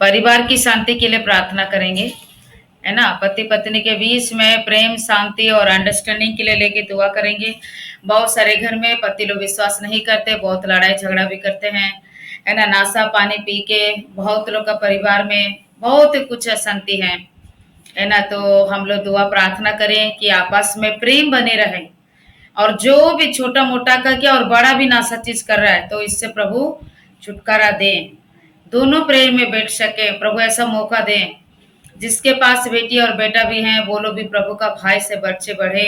परिवार की शांति के लिए प्रार्थना करेंगे, है ना। पति पत्नी के बीच में प्रेम, शांति और अंडरस्टैंडिंग के लिए लेके दुआ करेंगे। बहुत सारे घर में पति लोग विश्वास नहीं करते, बहुत लड़ाई झगड़ा भी करते हैं, है ना। नाशा पानी पी के बहुत लोग का परिवार में बहुत कुछ अशांति है ना। तो हम लोग दुआ प्रार्थना करें कि आपस में प्रेम बने रहे, और जो भी छोटा मोटा करके और बड़ा भी नाशा चीज कर रहा है तो इससे प्रभु छुटकारा दें, दोनों प्रेम में बैठ सके। प्रभु ऐसा मौका दें, जिसके पास बेटी और बेटा भी हैं वो लोग भी प्रभु का भाई से बच्चे बढ़े,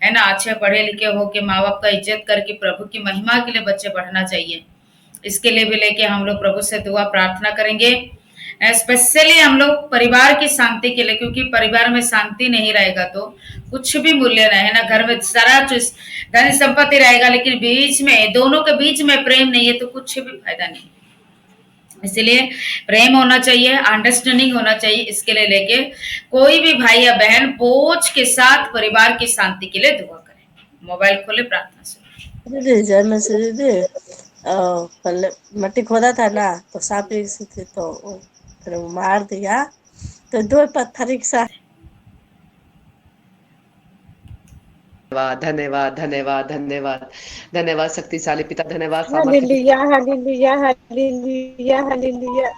है ना। अच्छे पढ़े लिखे हो के माँ बाप का इज्जत करके प्रभु की महिमा के लिए बच्चे बढ़ना चाहिए। इसके लिए भी लेके हम लोग प्रभु से दुआ प्रार्थना करेंगे। स्पेशली हम लोग परिवार की शांति के लिए, क्योंकि परिवार में शांति नहीं रहेगा तो कुछ भी मूल्य नहीं, है ना। घर में सारा चीज धन संपत्ति रहेगा, लेकिन बीच में दोनों के बीच में प्रेम नहीं है तो कुछ भी फायदा नहीं। इसलिए प्रेम होना चाहिए, अंडरस्टैंडिंग होना चाहिए। इसके लिए लेके कोई भी भाई या बहन बोझ के साथ परिवार की शांति के लिए दुआ करें। मोबाइल खोले, प्रार्थना से। दीदी जय मैं से दीदी पहले मट्टी खोदा था ना, तो सांप से थे तो फिर वो मार दिया, तो 2 पत्थर एक साथ। धन्यवाद धन्यवाद धन्यवाद धन्यवाद शक्तिशाली पिता, धन्यवाद सामर्थ्य पिता। Hallelujah hallelujah hallelujah hallelujah.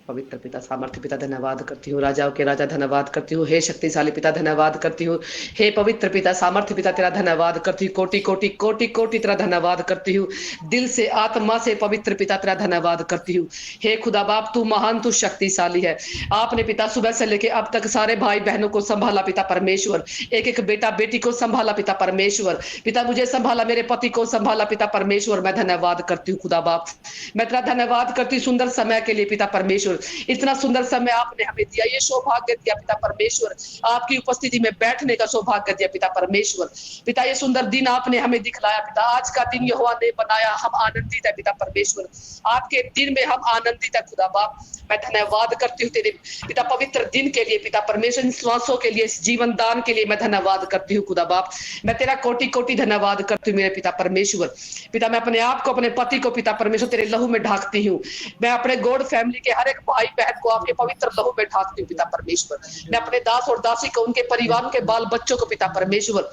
पवित्र पिता, सामर्थ्य पिता, धन्यवाद करती हूँ। राजाओं के राजा धन्यवाद करती हूँ। हे शक्तिशाली पिता धन्यवाद करती हूँ। हे पवित्र पिता, सामर्थ्य पिता तेरा धन्यवाद करती हूँ। कोटि कोटि कोटि कोटि तेरा धन्यवाद करती हूँ। दिल से आत्मा से पवित्र पिता तेरा धन्यवाद करती हूँ। हे खुदा बाप, तू महान, तू शक्तिशाली है। आपने पिता सुबह से लेके अब तक सारे भाई बहनों को संभाला पिता परमेश्वर, एक एक बेटा बेटी को संभाला पिता परमेश्वर। पिता मुझे संभाला, मेरे पति को संभाला पिता परमेश्वर। मैं धन्यवाद करती हूँ खुदा बाप, मैं तेरा धन्यवाद करती हूँ सुंदर समय के लिए पिता परमेश्वर। इतना सुंदर समय आपने हमें दिया, ये सौभाग्य दिया पिता परमेश्वर, आपकी उपस्थिति में बैठने का सौभाग्य दिया पिता परमेश्वर। पिता ये सुंदर दिन आपने हमें दिखलाया पिता, आज का दिन यहोवा ने बनाया, हम आनंदित है पिता परमेश्वर। आपके दिन में हम आनंदित है खुदा बाप। मैं धन्यवाद करती हूँ तेरे पिता पवित्र दिन के लिए पिता परमेश्वर, श्वासों के लिए, जीवन दान के लिए मैं धन्यवाद करती हूँ खुदा बाप। मैं तेरा कोटि कोटि धन्यवाद करती हूँ मेरे पिता परमेश्वर। पिता मैं अपने आप को, अपने पति को पिता परमेश्वर तेरे लहू में ढाकती हूँ। मैं अपने गॉड फैमिली के हर एक भाई बहन को आपके पवित्र लहू में ढाकती हूँ पिता परमेश्वर। मैं अपने दास और दासी को, उनके परिवारों के बाल बच्चों को पिता परमेश्वर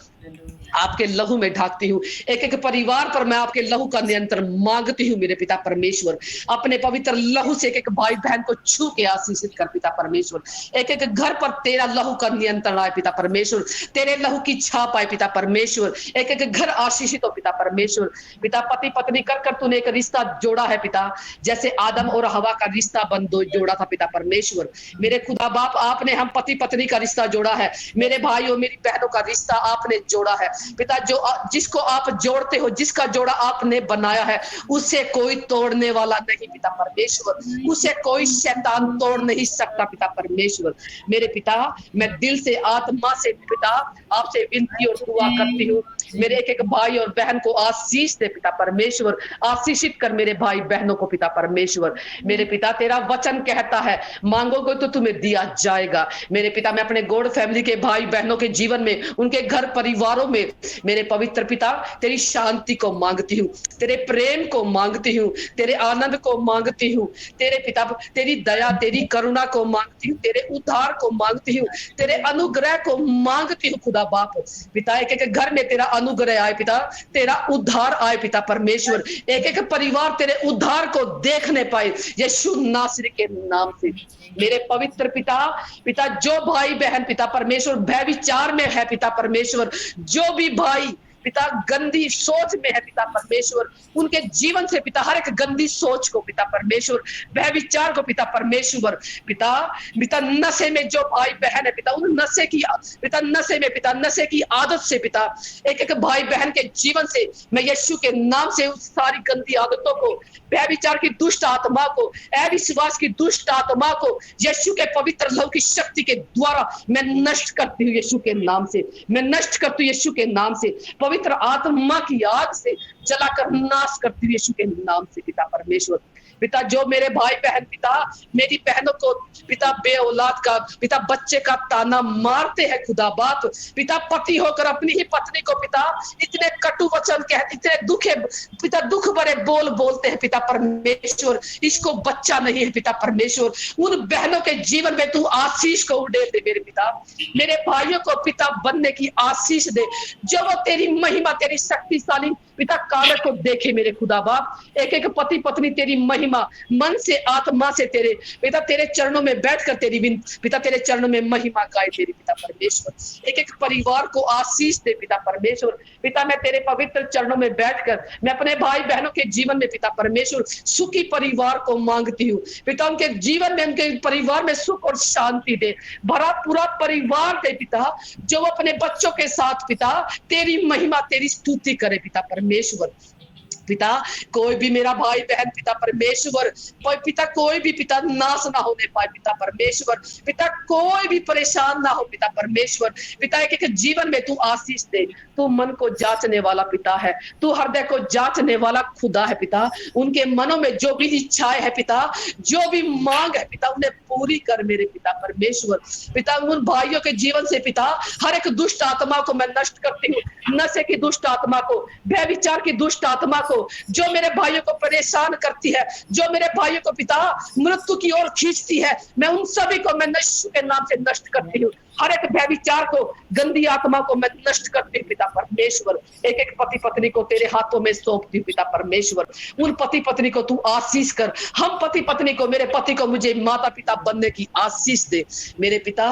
आपके लहू में ढाकती हूँ। एक एक परिवार पर मैं आपके लहू का नियंत्रण मांगती हूँ मेरे पिता परमेश्वर। अपने पवित्र लहू से एक एक भाई बहन को छू के आशीषित कर पिता परमेश्वर। एक एक घर पर तेरा लहू का नियंत्रण आए पिता परमेश्वर, तेरे लहू की छाप आए पिता परमेश्वर। एक एक घर आशीषित हो पिता परमेश्वर। पिता पति पत्नी कर कर तूने एक रिश्ता जोड़ा है पिता, जैसे आदम और हवा का रिश्ता जोड़ा था पिता परमेश्वर। मेरे खुदा बाप, आपने हम पति पत्नी का रिश्ता जोड़ा है, मेरे भाइयों मेरी बहनों का रिश्ता आपने जोड़ा है पिता। जो जिसको आप जोड़ते हो, जिसका जोड़ा आपने बनाया है, उसे कोई तोड़ने वाला नहीं पिता परमेश्वर, उसे कोई शैतान तोड़ नहीं सकता पिता परमेश्वर। मेरे पिता मैं दिल से आत्मा से पिता आपसे विनती और दुआ करती हूँ, मेरे एक एक भाई और बहन को आशीष दे पिता परमेश्वर। आशीषित कर मेरे भाई बहनों को पिता परमेश्वर। मेरे पिता तेरा वचन कहता है मांगोगे तो तुम्हें दिया जाएगा। मेरे पिता मैं अपने गॉड फैमिली के भाई बहनों के जीवन में, उनके घर परिवारों में मेरे पवित्र पिता तेरी शांति को मांगती हूँ, तेरे प्रेम को मांगती हूँ, तेरे आनंद को मांगती हूँ, तेरे पिता तेरी दया तेरी करुणा को मांगती हूँ, तेरे उद्धार को मांगती हूँ, तेरे अनुग्रह को मांगती हूँ खुदा बाप। पिता एक एक घर में तेरा अनुग्रह आए पिता, तेरा उद्धार आए पिता परमेश्वर। एक एक परिवार तेरे उद्धार को देखने पाए यीशु नासरी के नाम से। मेरे पवित्र पिता पिता जो भाई बहन पिता परमेश्वर भय विचार में है पिता परमेश्वर, जो भी भाई पिता गंदी सोच में है पिता परमेश्वर, उनके जीवन से पिता हर एक गंदी सोच को पिता परमेश्वर, वह विचार को पिता परमेश्वर, पिता पिता नशे में जो भाई बहन है पिता, उन नशे की पिता नशे में पिता नशे की आदत से पिता एक एक भाई बहन के जीवन से मैं यीशु के नाम से उस सारी गंदी आदतों को, वह विचार की दुष्ट आत्मा को, अविश्वास की दुष्ट आत्मा को यीशु के पवित्र लहू की शक्ति के द्वारा मैं नष्ट करती हूँ यीशु के नाम से। मैं नष्ट करती हूँ यीशु के नाम से, पवित्र आत्मा की आग से जलाकर नाश करती हूँ यीशु के नाम से पिता परमेश्वर। पिता जो मेरे भाई बहन पिता मेरी बहनों को पिता बे औलाद का पिता बच्चे का ताना मारते हैं खुदा बाप, पिता पति होकर अपनी ही पत्नी को पिता इतने कटु वचन कहते, इतने दुखे पिता दुख भरे बोल बोलते हैं पिता परमेश्वर, इसको बच्चा नहीं है पिता परमेश्वर, उन बहनों के जीवन में तू आशीष को उड़ेल दे मेरे पिता, मेरे भाइयों को पिता बनने की आशीष दे, जो वो तेरी महिमा तेरी शक्तिशाली पिता कार्य को देखे मेरे खुदा बाप, एक एक पति पत्नी तेरी महिमा मन से आत्मा से तेरे पिता तेरे चरणों में बैठकर तेरी पिता तेरे चरणों में महिमा गाए तेरी पिता परमेश्वर, एक एक परिवार को आशीष दे पिता परमेश्वर, पिता मैं तेरे पवित्र चरणों में बैठकर मैं अपने भाई बहनों के जीवन में पिता परमेश्वर सुखी परिवार को मांगती हूँ, पिता उनके जीवन में उनके परिवार में सुख और शांति दे, भरा पूरा परिवार दे पिता, जो अपने बच्चों के साथ पिता तेरी महिमा तेरी स्तुति करे पिता परमेश्वर, पिता कोई भी मेरा भाई बहन पिता परमेश्वर पिता कोई भी पिता नाश ना होने पाए पिता परमेश्वर, पिता कोई भी परेशान ना हो पिता परमेश्वर, पिता एक जीवन में तू आशीष दे, तू मन को जांचने वाला पिता है, तू हृदय को जांचने वाला खुदा है पिता, उनके मनों में जो भी इच्छाएं है पिता, जो भी मांग है पिता उन्हें पूरी कर मेरे पिता परमेश्वर, पिता उन भाइयों के जीवन से पिता हर एक दुष्ट आत्मा को मैं नष्ट करती हूँ, नशे की दुष्ट आत्मा को, व्यभिचार की दुष्ट आत्मा को, जो मेरे भाइयों को परेशान करती है, जो मेरे भाइयों को पिता मृत्यु की ओर खींचती है, मैं उन सभी को मैं यीशु के नाम से नष्ट करती हूँ, हर एक व्यभिचार को गंदी आत्मा को मैं नष्ट करती हूँ पिता परमेश्वर, एक एक पति पत्नी को तेरे हाथों में सौंपती हूँ पिता परमेश्वर, उन पति पत्नी को तू आशीष कर, हम पति पत्नी को मेरे पति को मुझे माता पिता बनने की आशीष दे मेरे पिता,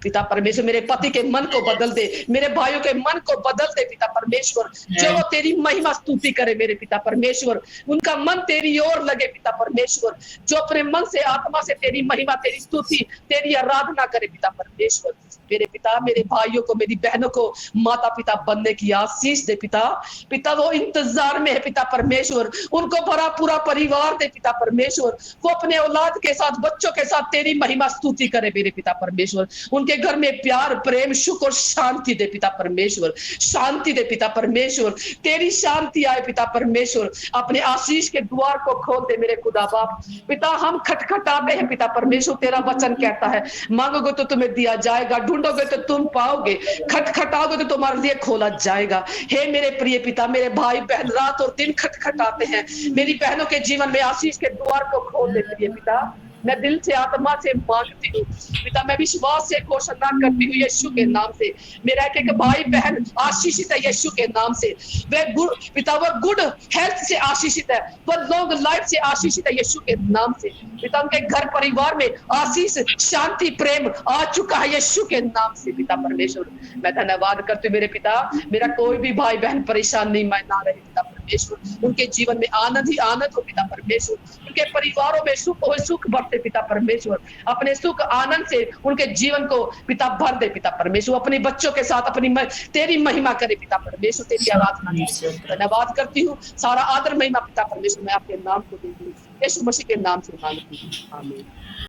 पिता परमेश्वर मेरे पति के मन को बदल दे, मेरे भाइयों के मन को बदल दे पिता परमेश्वर, जो वो तेरी महिमा स्तुति करे मेरे पिता परमेश्वर, उनका मन तेरी ओर लगे पिता परमेश्वर, जो अपने मन से आत्मा से तेरी महिमा तेरी स्तुति तेरी आराधना करे पिता परमेश्वर, मेरे पिता मेरे भाइयों को मेरी बहनों को माता पिता बनने की आशीष दे पिता, पिता वो इंतजार में है पिता परमेश्वर, उनको भरा पूरा परिवार दे पिता परमेश्वर, वो अपने औलाद के साथ बच्चों के साथ तेरी महिमा स्तुति करे मेरे पिता परमेश्वर, उनके घर में प्यार प्रेम सुख और शांति दे पिता परमेश्वर, शांति दे पिता परमेश्वर, तेरी शांति आए पिता परमेश्वर, अपने आशीष के द्वार को खोल दे मेरे खुदा बाप, पिता हम खटखटाते हैं पिता परमेश्वर, तेरा वचन कहता है मांगोगे तो तुम्हें दिया जाएगा, ढूंढोगे तो तुम पाओगे, खटखटाओगे तो तुम्हारे लिए खोला जाएगा। हे मेरे प्रिय पिता मेरे भाई बहन रात और दिन खटखटाते हैं, मेरी बहनों के जीवन में आशीष के द्वार को खोल दे प्रिय पिता, मैं दिल से आत्मा से मांगती हूँ पिता, मैं विश्वास से घोषणा करती हूँ यीशु के नाम से, मेरा एक एक भाई बहन आशीषित है यीशु के नाम से, वह गुड पिता वह गुड हेल्थ से आशीषित है, वह लॉन्ग लाइफ से आशीषित है यीशु के नाम से, पिता उनके घर परिवार में आशीष शांति प्रेम आ चुका है यीशु के नाम से पिता परमेश्वर, मैं धन्यवाद करती हूँ मेरे पिता, मेरा कोई भी भाई बहन परेशान नहीं मैं ना रहे पिता परमेश्वर, उनके जीवन में आनंद ही आनंद हो पिता परमेश्वर, उनके परिवारों में सुख हो सुख भरते पिता परमेश्वर, अपने सुख आनंद से उनके जीवन को पिता भर दे पिता परमेश्वर, अपने बच्चों के साथ अपनी तेरी महिमा करे पिता परमेश्वर, तेरी आराधना धन्यवाद करती हूँ, सारा आदर महिमा पिता परमेश्वर मैं आपके नाम को देती हूँ, यीशु मसीह के नाम से मांगती हूँ, आमीन।